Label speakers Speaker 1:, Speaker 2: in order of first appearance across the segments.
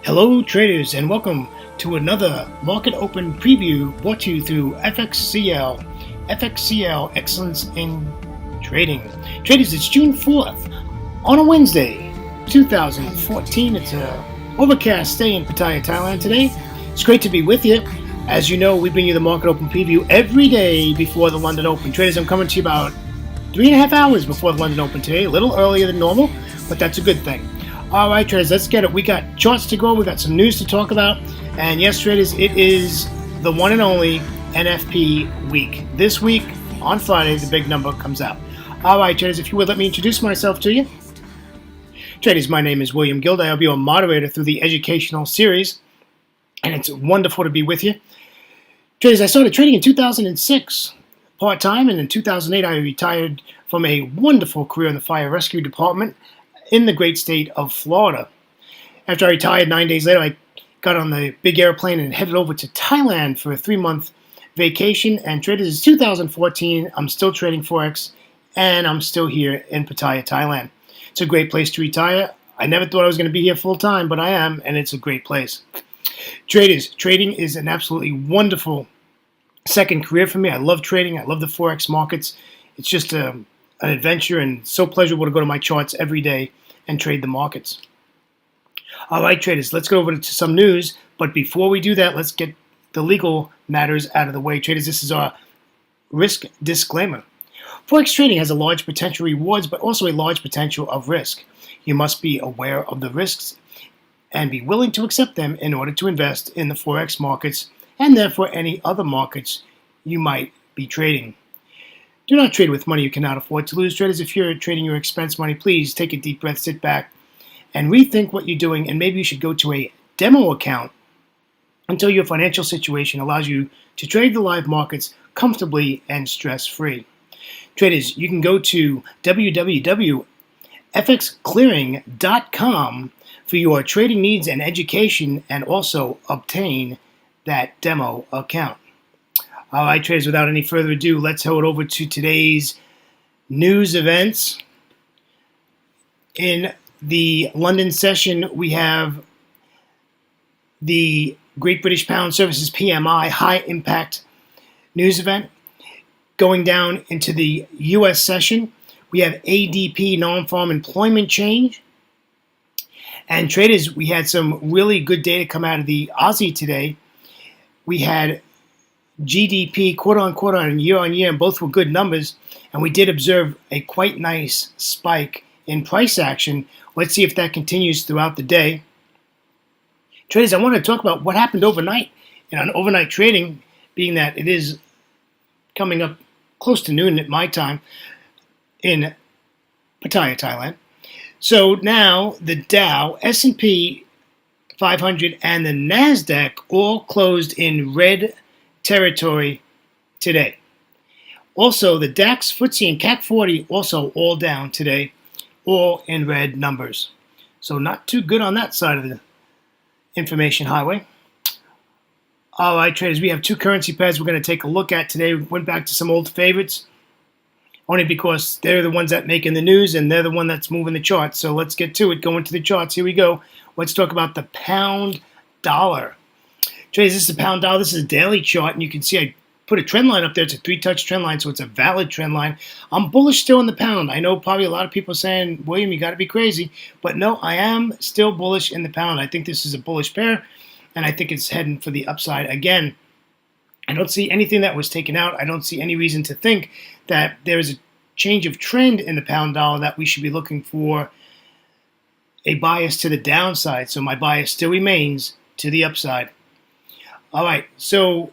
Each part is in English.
Speaker 1: Hello, traders, and welcome to another Market Open preview brought to you through FXCL. FXCL Excellence in Trading. Traders, it's June 4th on a Wednesday, 2014. It's a overcast day in Pattaya, Thailand today. It's great to be with you. As you know, we bring you the Market Open preview every day before the London Open. Traders, I'm coming to you about 3.5 hours before the London Open today, a little earlier than normal, but that's a good thing. All right, traders, let's get it. We got charts to go. We got some news to talk about. And yes, traders, it is the one and only NFP week. This week, on Friday, the big number comes out. All right, traders, if you would let me introduce myself to you. Traders, my name is William Gilday. I'll be your moderator through the educational series, and it's wonderful to be with you. Traders, I started trading in 2006, part-time, and in 2008, I retired from a wonderful career in the fire rescue department in the great state of Florida. After I retired 9 days later, I got on the big airplane and headed over to Thailand for a 3-month vacation. And traders, it's 2014. I'm still trading Forex, and I'm still here in Pattaya, Thailand. It's a great place to retire. I never thought I was going to be here full time, but I am, and it's a great place. Traders, trading is an absolutely wonderful second career for me. I love trading. I love the Forex markets. It's just an adventure, and so pleasurable to go to my charts every day and trade the markets. All right, traders, let's go over to some news. But before we do that, let's get the legal matters out of the way. Traders, this is our risk disclaimer. Forex trading has a large potential rewards, but also a large potential of risk. You must be aware of the risks and be willing to accept them in order to invest in the Forex markets and therefore any other markets you might be trading. Do not trade with money you cannot afford to lose. Traders, if you're trading your expense money, please take a deep breath, sit back, and rethink what you're doing, and maybe you should go to a demo account until your financial situation allows you to trade the live markets comfortably and stress-free. Traders, you can go to www.fxclearing.com for your trading needs and education, and also obtain that demo account. All right, traders, without any further ado, let's head over to today's news events. In the London session, we have the Great British Pound Services PMI high impact news event. Going down into the U.S. session, we have ADP non-farm employment change. And traders, we had some really good data come out of the Aussie today. We had GDP quarter-on-quarter and year-on-year, and both were good numbers. And we did observe a quite nice spike in price action. Let's see if that continues throughout the day. Traders, I want to talk about what happened overnight. On overnight trading, being that it is coming up close to noon at my time in Pattaya, Thailand. So now the Dow, S&P 500, and the NASDAQ all closed in red territory today. Also, the DAX, FTSE, and CAC 40 also all down today, all in red numbers. So not too good on that side of the information highway. All right, traders, we have two currency pairs we're going to take a look at today. We went back to some old favorites, only because they're the ones that make in the news, and they're the one that's moving the charts. So let's get to it. Go into the charts. Here we go. Let's talk about the pound dollar. Traders, this is a pound dollar. This is a daily chart, and you can see I put a trend line up there. It's a 3-touch trend line, so it's a valid trend line. I'm bullish still in the pound. I know probably a lot of people are saying, William, you got to be crazy. But no, I am still bullish in the pound. I think this is a bullish pair, and I think it's heading for the upside again. I don't see anything that was taken out. I don't see any reason to think that there is a change of trend in the pound dollar that we should be looking for a bias to the downside. So my bias still remains to the upside. All right, so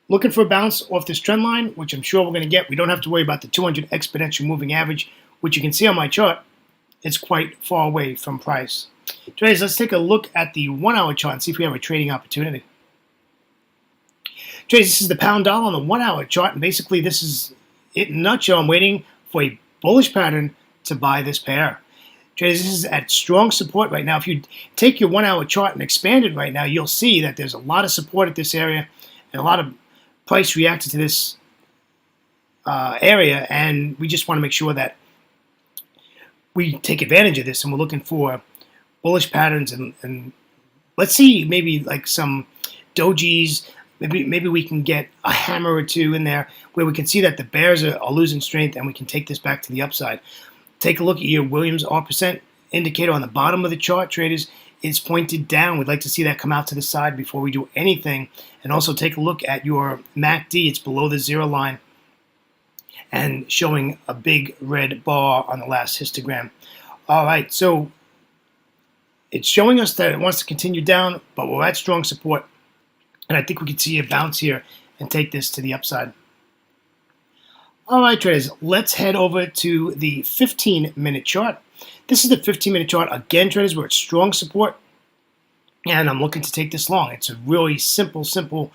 Speaker 1: looking for a bounce off this trend line, which I'm sure we're going to get. We don't have to worry about the 200 exponential moving average, which you can see on my chart. It's quite far away from price. Traders, let's take a look at the 1-hour chart and see if we have a trading opportunity. Traders, this is the pound dollar on the 1-hour chart, and basically this is it in a nutshell. I'm waiting for a bullish pattern to buy this pair. Traders, this is at strong support right now. If you take your 1-hour chart and expand it right now, you'll see that there's a lot of support at this area and a lot of price reacted to this area, and we just want to make sure that we take advantage of this, and we're looking for bullish patterns and let's see maybe like some dojis. Maybe we can get a hammer or two in there where we can see that the bears are losing strength, and we can take this back to the upside. Take a look at your Williams R% indicator on the bottom of the chart, traders. It's pointed down. We'd like to see that come out to the side before we do anything. And also take a look at your MACD. It's below the 0 line and showing a big red bar on the last histogram. All right, so it's showing us that it wants to continue down, but we're at strong support. And I think we can see a bounce here and take this to the upside. All right, traders, let's head over to the 15-minute chart. This is the 15-minute chart. Again, traders, we're at strong support, and I'm looking to take this long. It's a really simple setup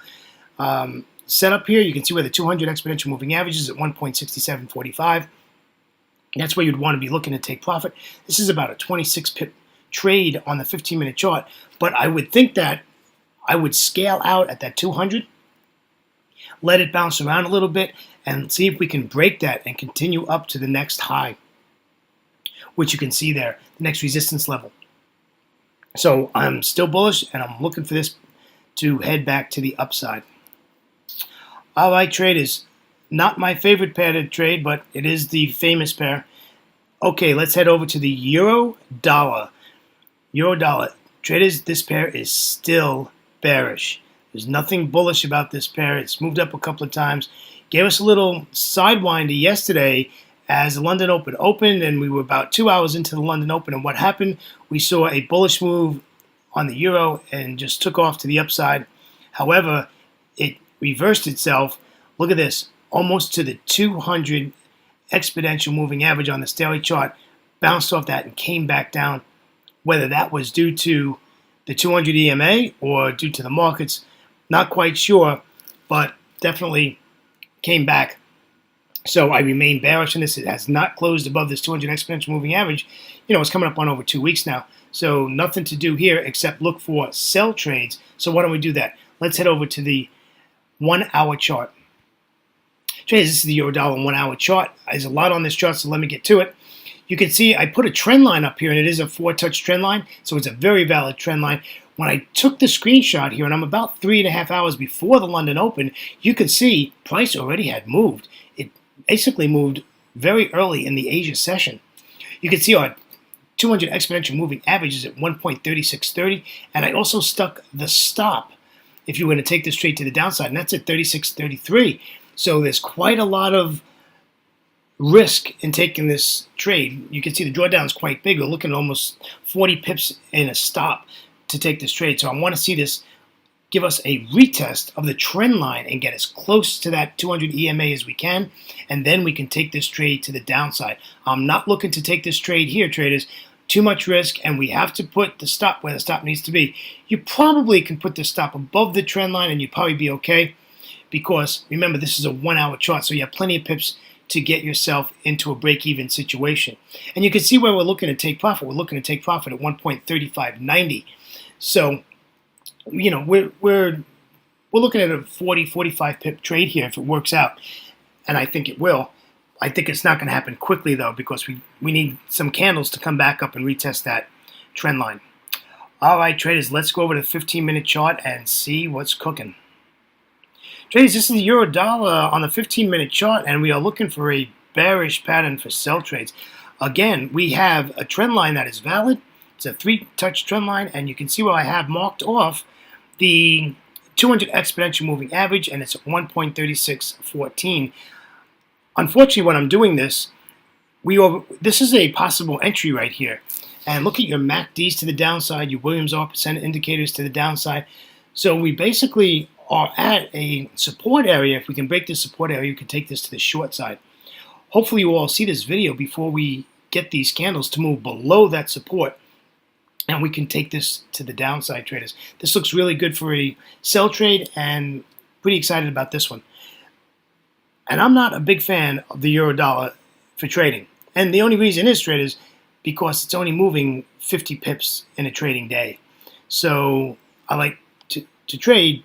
Speaker 1: here. You can see where the 200 exponential moving average is at 1.6745. That's where you'd want to be looking to take profit. This is about a 26 pip trade on the 15-minute chart, but I would think that I would scale out at that 200, let it bounce around a little bit, and see if we can break that and continue up to the next high, which you can see there, the next resistance level. So I'm still bullish, and I'm looking for this to head back to the upside. All right, traders, not my favorite pair to trade, but it is the famous pair. Okay, let's head over to the euro dollar. Euro dollar. Traders, this pair is still bearish. There's nothing bullish about this pair. It's moved up a couple of times. Gave us a little sidewinder yesterday as the London Open opened, and we were about 2 hours into the London Open. And what happened? We saw a bullish move on the euro and just took off to the upside. However, it reversed itself. Look at this, almost to the 200 exponential moving average on the daily chart. Bounced off that and came back down. Whether that was due to the 200 EMA or due to the markets, not quite sure, but definitely came back. So I remain bearish in this. It has not closed above this 200 exponential moving average. You know, it's coming up on over 2 weeks now. So nothing to do here except look for sell trades. So why don't we do that? Let's head over to the 1 hour chart. Traders, this is the Eurodollar 1 hour chart. There's a lot on this chart, so let me get to it. You can see I put a trend line up here, and it is a 4-touch trend line, so it's a very valid trend line. When I took the screenshot here, and I'm about 3.5 hours before the London Open, you can see price already had moved. It basically moved very early in the Asia session. You can see our 200 exponential moving average is at 1.3630, and I also stuck the stop if you were going to take this trade to the downside, and that's at 36.33. So there's quite a lot of risk in taking this trade. You can see the drawdown is quite big. We're looking at almost 40 pips in a stop to take this trade. So I want to see this give us a retest of the trend line and get as close to that 200 EMA as we can, and then we can take this trade to the downside. I'm not looking to take this trade here, traders. Too much risk, and we have to put the stop where the stop needs to be. You probably can put the stop above the trend line, and you'd probably be okay, because remember, this is a 1 hour chart, so you have plenty of pips to get yourself into a break-even situation. And you can see where we're looking to take profit. We're looking to take profit at 1.3590. So, you know, we're looking at a 40-45 pip trade here if it works out, and I think it will. I think it's not going to happen quickly, though, because we need some candles to come back up and retest that trend line. All right, traders, let's go over to the 15-minute chart and see what's cooking. Traders, this is the euro dollar on the 15-minute chart, and we are looking for a bearish pattern for sell trades. Again, we have a trend line that is valid. It's a 3-touch trend line, and you can see where I have marked off the 200 exponential moving average, and it's at 1.3614. Unfortunately, when I'm doing this, this is a possible entry right here. And look at your MACDs to the downside, your Williams R% indicators to the downside. So we basically are at a support area. If we can break this support area, you can take this to the short side. Hopefully you all see this video before we get these candles to move below that support, and we can take this to the downside, traders. This looks really good for a sell trade, and pretty excited about this one. And I'm not a big fan of the euro dollar for trading. And the only reason is, traders, because it's only moving 50 pips in a trading day. So I like to trade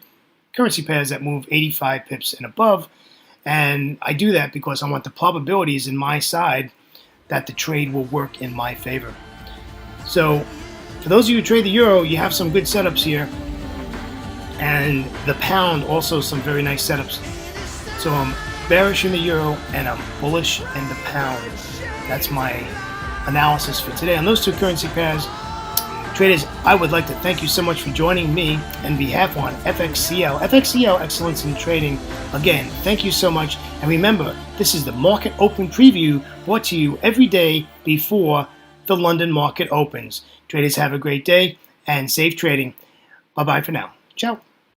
Speaker 1: currency pairs that move 85 pips and above. And I do that because I want the probabilities in my side that the trade will work in my favor. So For those of you who trade the euro, you have some good setups here. And the pound, also some very nice setups. So I'm bearish in the euro and I'm bullish in the pound. That's my analysis for today on those two currency pairs. Traders, I would like to thank you so much for joining me and behalf on FXCL. FXCL Excellence in Trading. Again, thank you so much. And remember, this is the Market Open Preview brought to you every day before the London market opens. Traders, have a great day and safe trading. Bye-bye for now. Ciao.